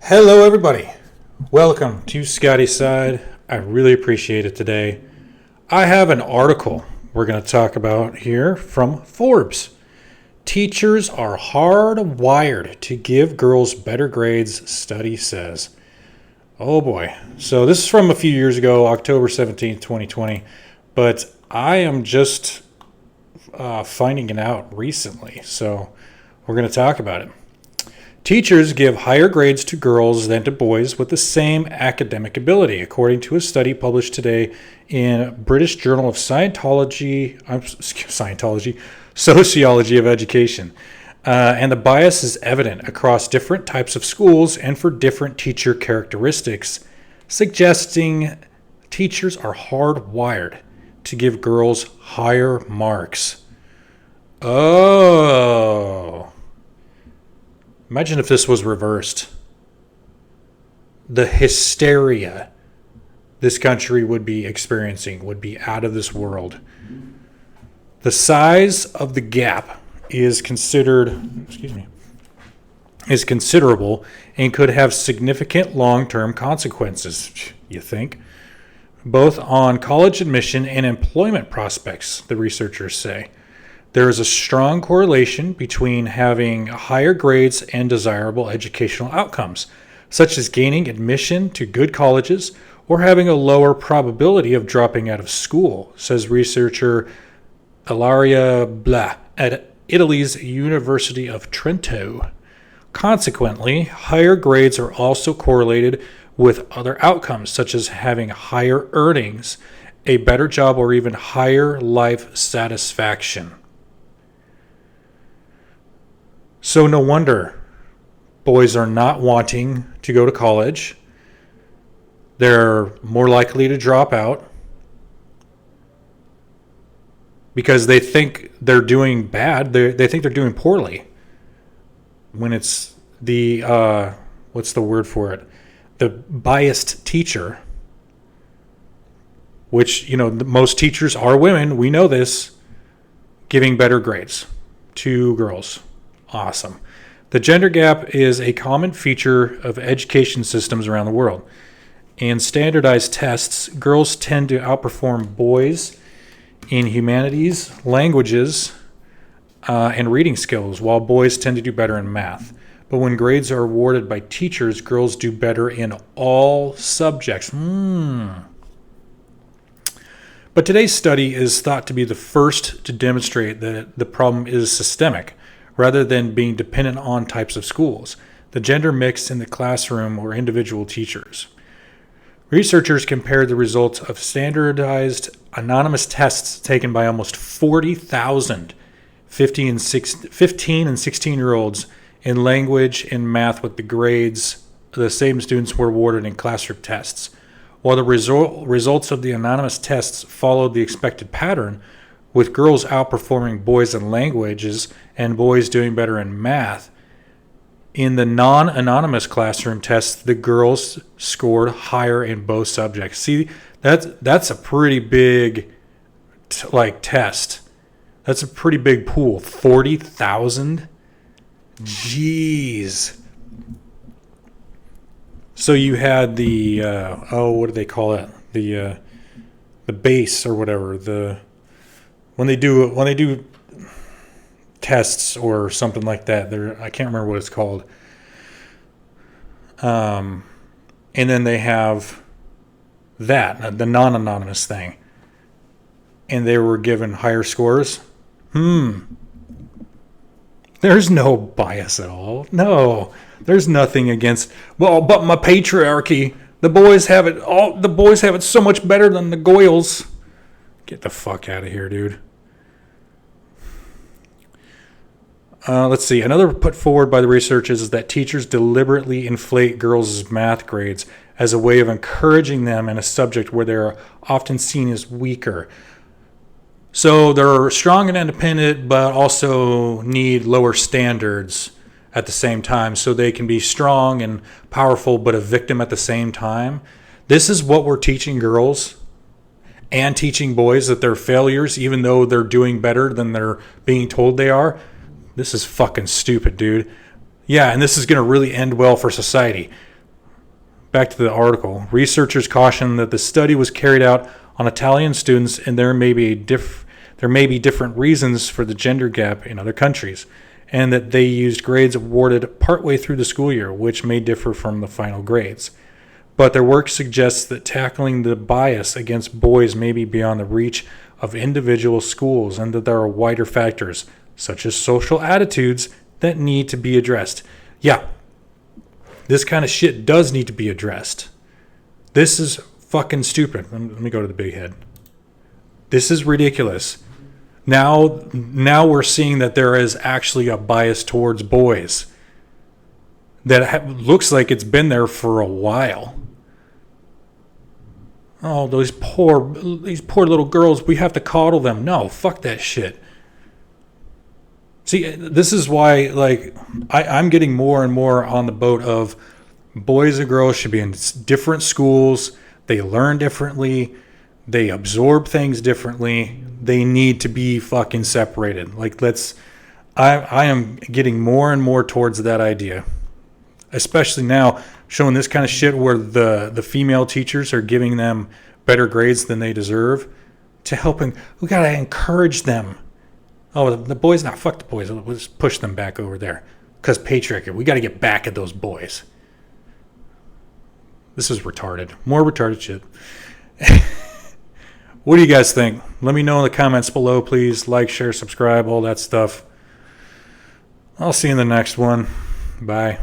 Hello, everybody. Welcome to Scotty's Side. I really appreciate it today. I have an article we're going to talk about here from Forbes. Teachers are hardwired to give girls better grades, study says. Oh boy. So this is from a few years ago, October 17th, 2020. But I am just finding it out recently. So we're going to talk about it. Teachers give higher grades to girls than to boys with the same academic ability, according to a study published today in British Journal of Sociology of Education. And the bias is evident across different types of schools and for different teacher characteristics, suggesting teachers are hardwired to give girls higher marks. Oh. Imagine if this was reversed. The hysteria this country would be experiencing would be out of this world. The size of the gap is considerable and could have significant long-term consequences, you think, both on college admission and employment prospects, the researchers say. There is a strong correlation between having higher grades and desirable educational outcomes, such as gaining admission to good colleges or having a lower probability of dropping out of school, says researcher Ilaria Blah at Italy's University of Trento. Consequently, higher grades are also correlated with other outcomes, such as having higher earnings, a better job, or even higher life satisfaction. So no wonder boys are not wanting to go to college. They're more likely to drop out because they think they're doing bad. They think they're doing poorly. When it's the, what's the word for it? The biased teacher, which, most teachers are women. We know this, giving better grades to girls. Awesome. The gender gap is a common feature of education systems around the world. In standardized tests, girls tend to outperform boys in humanities, languages, and reading skills, while boys tend to do better in math. But when grades are awarded by teachers, girls do better in all subjects. But today's study is thought to be the first to demonstrate that the problem is systemic, rather than being dependent on types of schools, the gender mix in the classroom, or individual teachers. Researchers compared the results of standardized anonymous tests taken by almost 40,000 15 and 16-year-olds in language and math with the grades the same students were awarded in classroom tests. While the results of the anonymous tests followed the expected pattern, with girls outperforming boys in languages and boys doing better in math, in the non-anonymous classroom tests, the girls scored higher in both subjects. See, that's a pretty big test. That's a pretty big pool. 40,000? Jeez. So you had the what do they call it? The base or whatever. When they do tests or something like that, I can't remember what it's called. And then they have the non-anonymous thing, and they were given higher scores. There's no bias at all. No, there's nothing against. Well, but my patriarchy. The boys have it all. The boys have it so much better than the girls. Get the fuck out of here, dude. Let's see. Another put forward by the researchers is that teachers deliberately inflate girls' math grades as a way of encouraging them in a subject where they're often seen as weaker. So they're strong and independent, but also need lower standards at the same time, so they can be strong and powerful, but a victim at the same time. This is what we're teaching girls and teaching boys, that they're failures, even though they're doing better than they're being told they are. This is fucking stupid, dude. Yeah, and this is going to really end well for society. back to the article. Researchers caution that the study was carried out on Italian students, and there may be different reasons for the gender gap in other countries, and that they used grades awarded partway through the school year, which may differ from the final grades. But their work suggests that tackling the bias against boys may be beyond the reach of individual schools, and that there are wider factors, such as social attitudes, that need to be addressed. Yeah, this kind of shit does need to be addressed. This is fucking stupid. Let me go to the big head. This is ridiculous. Now we're seeing that there is actually a bias towards boys that looks like it's been there for a while. Oh, these poor little girls, we have to coddle them. No, fuck that shit. See, this is why, like, I'm getting more and more on the boat of boys and girls should be in different schools. They learn differently. They absorb things differently. They need to be fucking separated. Like, I am getting more and more towards that idea. Especially now, showing this kind of shit where the female teachers are giving them better grades than they deserve. To helping, we gotta encourage them. Oh, the boys, not fuck the boys. We'll just push them back over there. Because patriarchy, we gotta get back at those boys. This is retarded. More retarded shit. What do you guys think? Let me know in the comments below, please. Like, share, subscribe, all that stuff. I'll see you in the next one. Bye.